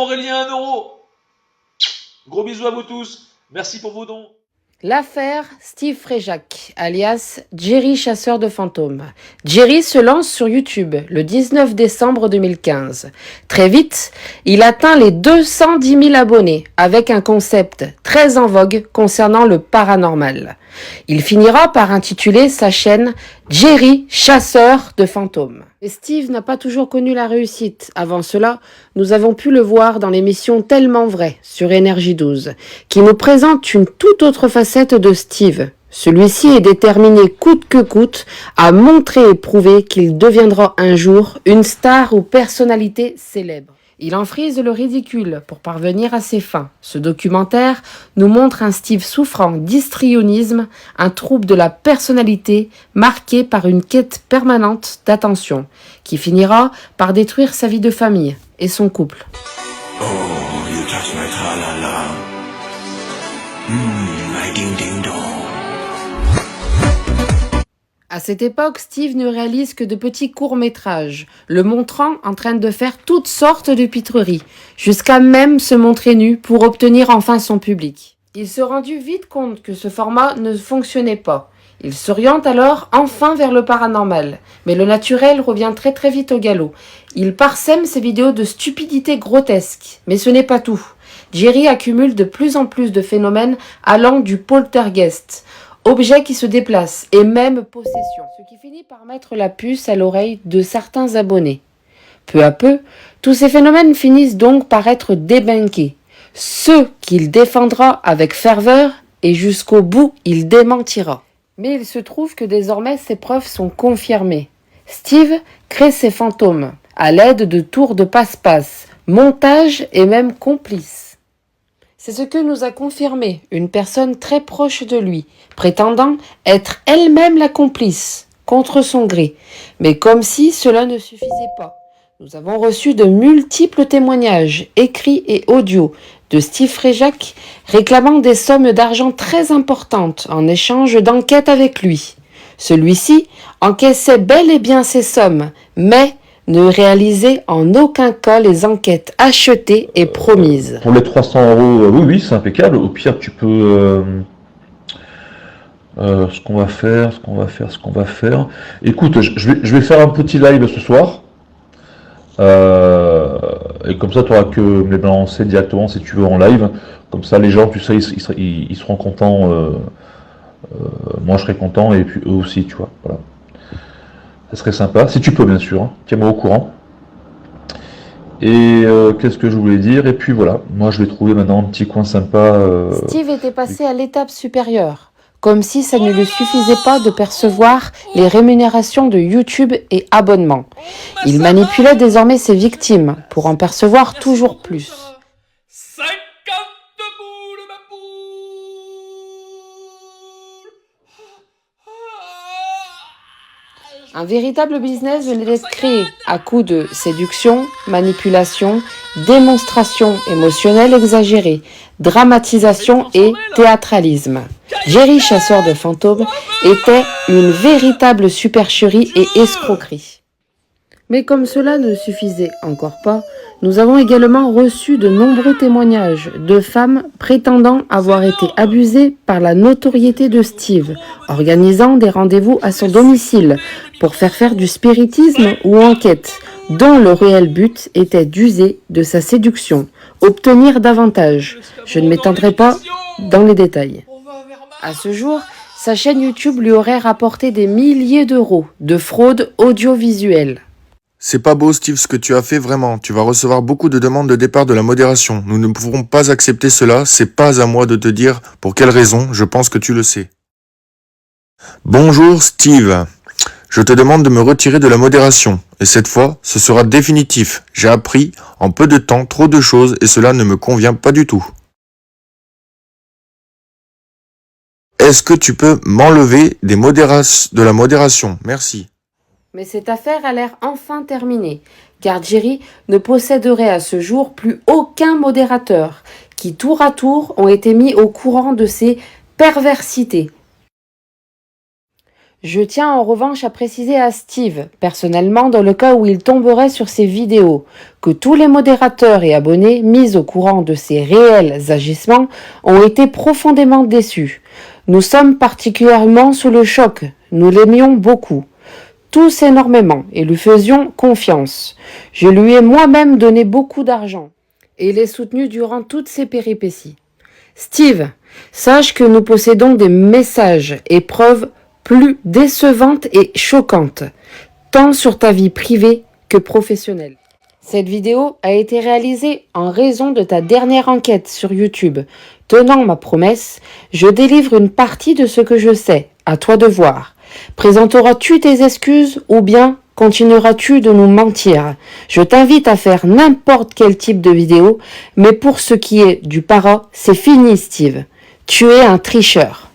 Aurélien 1 €. Gros bisous à vous tous. Merci pour vos dons. L'affaire Steve Fréjac, alias Jerry Chasseur de fantômes. Jerry se lance sur YouTube le 19 décembre 2015. Très vite, il atteint les 210 000 abonnés avec un concept très en vogue concernant le paranormal. Il finira par intituler sa chaîne Jerry Chasseur de fantômes. Et Steve n'a pas toujours connu la réussite. Avant cela, nous avons pu le voir dans l'émission Tellement Vrai sur Énergie 12, qui nous présente une toute autre facette de Steve. Celui-ci est déterminé coûte que coûte à montrer et prouver qu'il deviendra un jour une star ou personnalité célèbre. Il en frise le ridicule pour parvenir à ses fins. Ce documentaire nous montre un Steve souffrant d'histrionisme, un trouble de la personnalité marqué par une quête permanente d'attention, qui finira par détruire sa vie de famille et son couple. Oh, you touch my tra-la-la. My ding-ding-dong. À cette époque, Steve ne réalise que de petits courts-métrages, le montrant en train de faire toutes sortes de pitreries, jusqu'à même se montrer nu pour obtenir enfin son public. Il se rendit vite compte que ce format ne fonctionnait pas. Il s'oriente alors enfin vers le paranormal, mais le naturel revient très vite au galop. Il parsème ses vidéos de stupidités grotesques, mais ce n'est pas tout. Jerry accumule de plus en plus de phénomènes allant du poltergeist, objets qui se déplacent et même possession, ce qui finit par mettre la puce à l'oreille de certains abonnés. Peu à peu, tous ces phénomènes finissent donc par être débunkés, ceux qu'il défendra avec ferveur et jusqu'au bout il démentira. Mais il se trouve que désormais ces preuves sont confirmées. Steve crée ses fantômes à l'aide de tours de passe-passe, montages et même complices. C'est ce que nous a confirmé une personne très proche de lui, prétendant être elle-même la complice, contre son gré. Mais comme si cela ne suffisait pas, nous avons reçu de multiples témoignages, écrits et audio, de Steve Fréjac réclamant des sommes d'argent très importantes en échange d'enquêtes avec lui. Celui-ci encaissait bel et bien ces sommes, mais ne réalisait en aucun cas les enquêtes achetées et promises. Pour les 300 €, oui, c'est impeccable. Au pire, tu peux... ce qu'on va faire. Écoute, je vais faire un petit live ce soir. Et comme ça, tu auras que me les balancer directement si tu veux en live. Comme ça, les gens, tu sais, ils seront contents. Moi, je serai content et puis eux aussi, tu vois. Voilà. Ça serait sympa, si tu peux bien sûr, hein. Tiens-moi au courant. Et qu'est-ce que je voulais dire? Et puis voilà, moi je vais trouver maintenant un petit coin sympa. Steve était passé à l'étape supérieure, comme si ça ne lui suffisait pas de percevoir les rémunérations de YouTube et abonnements. Il manipulait désormais ses victimes pour en percevoir toujours plus. 50 boules, ma poule. Un véritable business venait d'être créé à coups de séduction, manipulation, démonstration émotionnelle exagérée, dramatisation et théâtralisme. Jerry Chasseur de fantômes était une véritable supercherie et escroquerie. Mais comme cela ne suffisait encore pas, nous avons également reçu de nombreux témoignages de femmes prétendant avoir été abusées par la notoriété de Steve, organisant des rendez-vous à son domicile pour faire du spiritisme ou enquête, dont le réel but était d'user de sa séduction, obtenir davantage. Je ne m'étendrai pas dans les détails. À ce jour, sa chaîne YouTube lui aurait rapporté des milliers d'euros de fraude audiovisuelle. C'est pas beau, Steve, ce que tu as fait, vraiment. Tu vas recevoir beaucoup de demandes de départ de la modération. Nous ne pouvons pas accepter cela. C'est pas à moi de te dire pour quelle raison. Je pense que tu le sais. Bonjour, Steve. Je te demande de me retirer de la modération. Et cette fois, ce sera définitif. J'ai appris, en peu de temps, trop de choses et cela ne me convient pas du tout. Est-ce que tu peux m'enlever de la modération? Merci. Mais cette affaire a l'air enfin terminée, car Jerry ne posséderait à ce jour plus aucun modérateur, qui tour à tour ont été mis au courant de ses perversités. Je tiens en revanche à préciser à Steve, personnellement dans le cas où il tomberait sur ces vidéos, que tous les modérateurs et abonnés mis au courant de ces réels agissements ont été profondément déçus. Nous sommes particulièrement sous le choc, nous l'aimions beaucoup. Tous énormément et lui faisions confiance. Je lui ai moi-même donné beaucoup d'argent et l'ai soutenu durant toutes ces péripéties. Steve, sache que nous possédons des messages et preuves plus décevantes et choquantes, tant sur ta vie privée que professionnelle. Cette vidéo a été réalisée en raison de ta dernière enquête sur YouTube. Tenant ma promesse, je délivre une partie de ce que je sais, à toi de voir. Présenteras-tu tes excuses ou bien continueras-tu de nous mentir? Je t'invite à faire n'importe quel type de vidéo, mais pour ce qui est du para, c'est fini Steve. Tu es un tricheur.